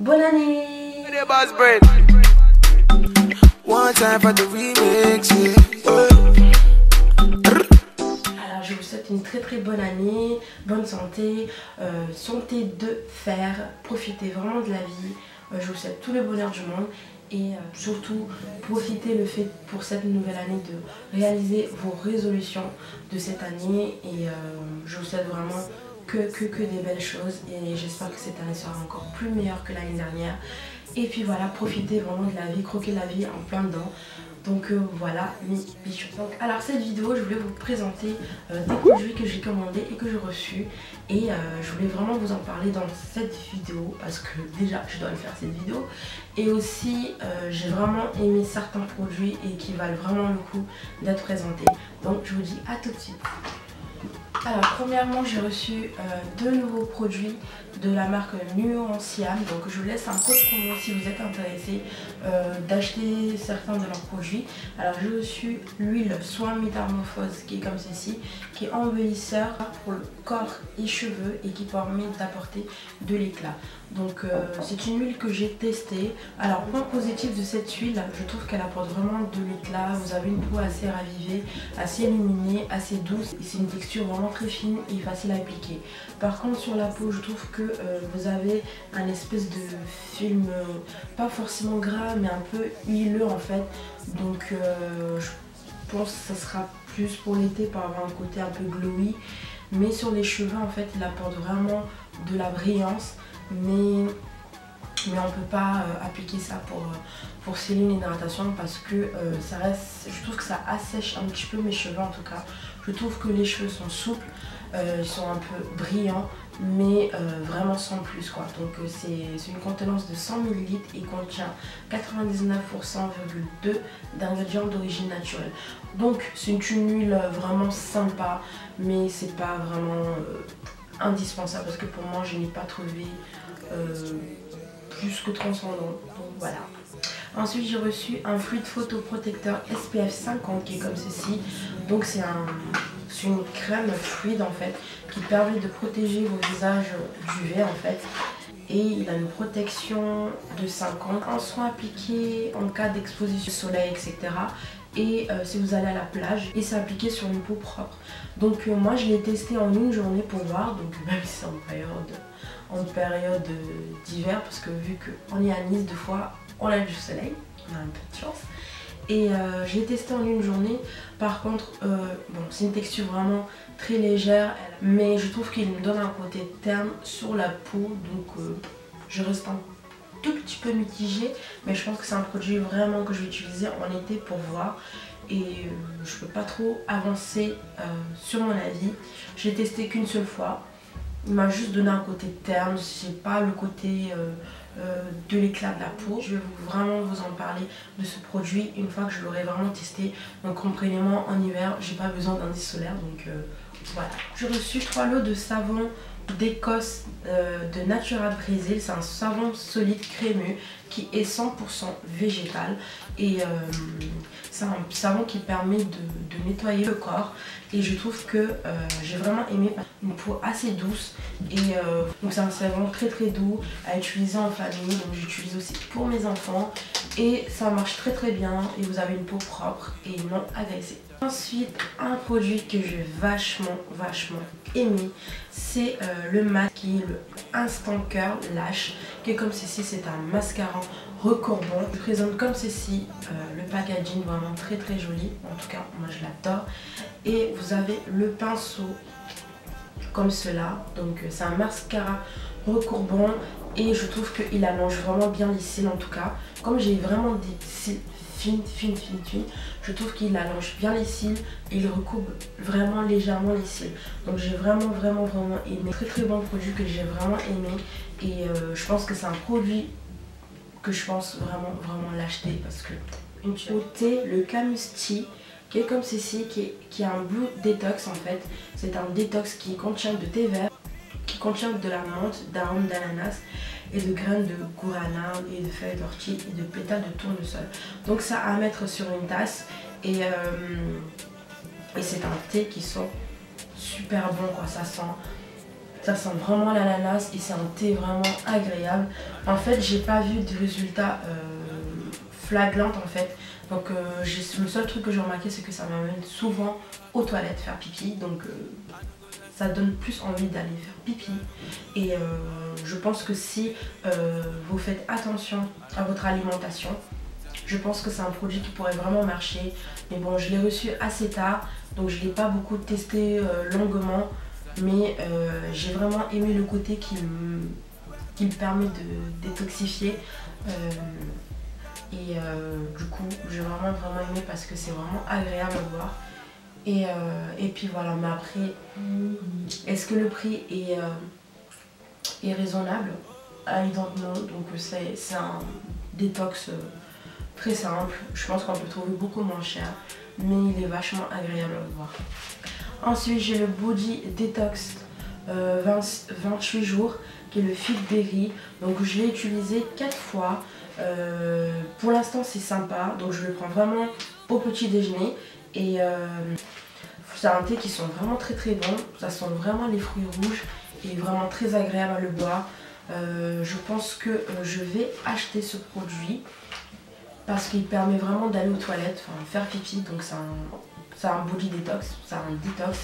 Bonne année! Alors je vous souhaite une très bonne année, bonne santé, santé de fer, profitez vraiment de la vie, je vous souhaite tout le bonheur du monde et surtout profitez le fait pour cette nouvelle année de réaliser vos résolutions de cette année et je vous souhaite vraiment que des belles choses et j'espère que cette année sera encore plus meilleure que l'année dernière. Et puis voilà, profitez vraiment de la vie, croquez la vie en plein dedans. Donc voilà mes bichons. Donc alors cette vidéo, je voulais vous présenter des produits que j'ai commandés et que j'ai reçus. Et je voulais vraiment vous en parler dans cette vidéo parce que déjà je dois le faire cette vidéo. Et aussi j'ai vraiment aimé certains produits et qui valent vraiment le coup d'être présentés. Donc je vous dis à tout de suite. Alors premièrement j'ai reçu deux nouveaux produits de la marque Nuanciam. Donc je vous laisse un code promo si vous êtes intéressé d'acheter certains de leurs produits. Alors j'ai reçu l'huile soin métamorphose qui est comme ceci, qui est embellisseur pour le corps et cheveux et qui permet d'apporter de l'éclat. Donc c'est une huile que j'ai testée. Alors point positif de cette huile, je trouve qu'elle apporte vraiment de l'éclat. Vous avez une peau assez ravivée, assez illuminée, assez douce. C'est une texture vraiment très fine et facile à appliquer. Par contre sur la peau, je trouve que vous avez un espèce de film pas forcément gras mais un peu huileux en fait. Donc je pense que ça sera plus pour l'été pour avoir un côté un peu glowy. Mais sur les cheveux en fait il apporte vraiment de la brillance. Mais on ne peut pas appliquer ça pour sceller une hydratation parce que ça reste, je trouve que ça assèche un petit peu mes cheveux en tout cas. Je trouve que les cheveux sont souples, ils sont un peu brillants mais vraiment sans plus quoi. Donc c'est une contenance de 100 ml et contient 99,2% d'ingrédients d'origine naturelle. Donc c'est une huile vraiment sympa mais c'est pas vraiment indispensable parce que pour moi je n'ai pas trouvé plus que transcendant. Donc voilà. Ensuite j'ai reçu un fluide photoprotecteur SPF 50 qui est comme ceci. Donc c'est une crème fluide en fait qui permet de protéger vos visages du UV en fait. Et il a une protection de 5 ans. Un soin appliqué en cas d'exposition au soleil etc. Et si vous allez à la plage et c'est appliqué sur une peau propre. Donc moi je l'ai testé en une journée pour voir, donc même si c'est en période d'hiver parce que vu qu'on est à Nice deux fois on a du soleil, on a un peu de chance. Et je l'ai testé en une journée. Par contre bon, c'est une texture vraiment très légère mais je trouve qu'il me donne un côté terne sur la peau. Donc je reste un tout petit peu mitigée mais je pense que c'est un produit vraiment que je vais utiliser en été pour voir. Et je peux pas trop avancer sur mon avis. Je l'ai testé qu'une seule fois. Il m'a juste donné un côté terne, j'ai pas le côté de l'éclat de la peau. Je vais vraiment vous en parler de ce produit une fois que je l'aurai vraiment testé. Donc comprenez-moi, en hiver j'ai pas besoin d'indice solaire donc voilà. J'ai reçu 3 lots de savon d'Écosse de Natura Brésil. C'est un savon solide crémeux qui est 100% végétal et c'est un savon qui permet de nettoyer le corps et je trouve que j'ai vraiment aimé une peau assez douce et donc c'est un savon très doux à utiliser en famille, donc j'utilise aussi pour mes enfants et ça marche très bien et vous avez une peau propre et non agressée. Ensuite un produit que j'ai vachement aimé, c'est le mat qui est le Instant Curl Lash qui est comme ceci. C'est un mascara recourbant. Je présente comme ceci le packaging vraiment très joli, en tout cas moi je l'adore. Et vous avez le pinceau comme cela, donc c'est un mascara recourbant et je trouve qu'il allonge vraiment bien les cils. En tout cas comme j'ai vraiment des cils fines, je trouve qu'il allonge bien les cils et il recourbe vraiment légèrement les cils. Donc j'ai vraiment aimé. Très bon produit que j'ai vraiment aimé et je pense que c'est un produit que je pense vraiment l'acheter parce que une côté le Camusti qui est comme ceci, qui est un Blue Detox en fait. C'est un détox qui contient de thé vert, qui contient de la menthe, d'arômes d'ananas et de graines de guarana et de feuilles d'ortie et de pétales de tournesol. Donc ça à mettre sur une tasse et c'est un thé qui sent super bon quoi, ça sent Ça sent vraiment l'ananas et c'est un thé vraiment agréable. En fait, j'ai pas vu de résultats flagrants en fait. Donc le seul truc que j'ai remarqué, c'est que ça m'amène souvent aux toilettes faire pipi. Donc ça donne plus envie d'aller faire pipi. Et je pense que si vous faites attention à votre alimentation, je pense que c'est un produit qui pourrait vraiment marcher. Mais bon, je l'ai reçu assez tard, donc je ne l'ai pas beaucoup testé longuement. Mais j'ai vraiment aimé le côté qui me permet de détoxifier. Du coup, j'ai vraiment aimé parce que c'est vraiment agréable à voir. Et puis voilà, mais après, est-ce que le prix est raisonnable? I don't know. Donc c'est un détox très simple. Je pense qu'on peut le trouver beaucoup moins cher, mais il est vachement agréable à voir. Ensuite, j'ai le Body Detox 28 jours, qui est le Fit Berry. Donc je l'ai utilisé 4 fois. Pour l'instant c'est sympa, donc je le prends vraiment au petit déjeuner. Et c'est un thé qui sent vraiment très bon. Ça sent vraiment les fruits rouges et vraiment très agréable à le boire. Je pense que je vais acheter ce produit parce qu'il permet vraiment d'aller aux toilettes, enfin faire pipi. Donc c'est un body détox, c'est un détox.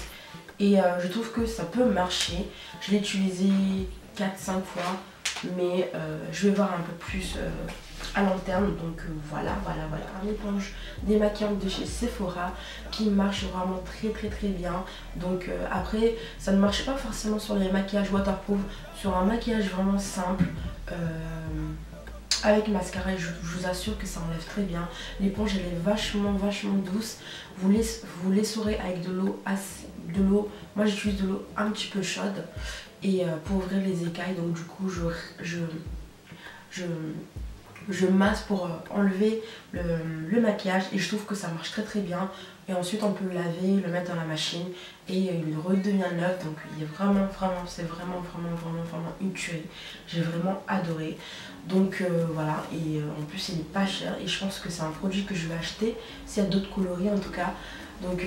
Et je trouve que ça peut marcher. Je l'ai utilisé 4-5 fois, mais je vais voir un peu plus à long terme. Donc voilà, un éponge démaquillante de chez Sephora qui marche vraiment très bien. Donc après, ça ne marche pas forcément sur les maquillages waterproof, sur un maquillage vraiment simple. Avec mascara, je vous assure que ça enlève très bien. L'éponge elle est vachement douce. Vous l'essorez avec de l'eau. Moi j'utilise de l'eau un petit peu chaude et pour ouvrir les écailles. Donc du coup je masse pour enlever le maquillage et je trouve que ça marche très bien. Et ensuite on peut le laver, le mettre dans la machine et il redevient neuf. Donc il est c'est vraiment une tuerie. J'ai vraiment adoré. Donc voilà, et en plus il n'est pas cher et je pense que c'est un produit que je vais acheter s'il y a d'autres coloris en tout cas. Donc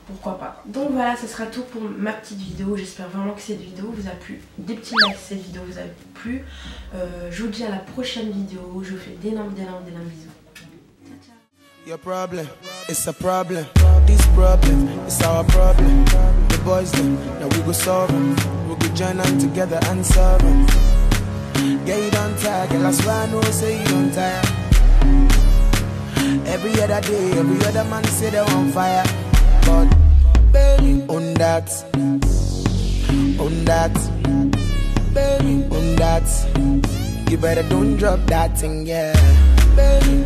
pourquoi pas. Donc voilà, ce sera tout pour ma petite vidéo. J'espère vraiment que cette vidéo vous a plu. Des petits likes si cette vidéo vous a plu. Je vous dis à la prochaine vidéo. Je vous fais d'énormes bisous. Your problem, it's a problem. This problem, it's our problem. The boys them, now we go solve them. We go join them together and solve them. Yeah, you don't tire, girl, I swear I know, say you don't tire. Every other day, every other man say they're on fire. But, baby, on that, baby, on that. You better don't drop that thing, yeah. Baby,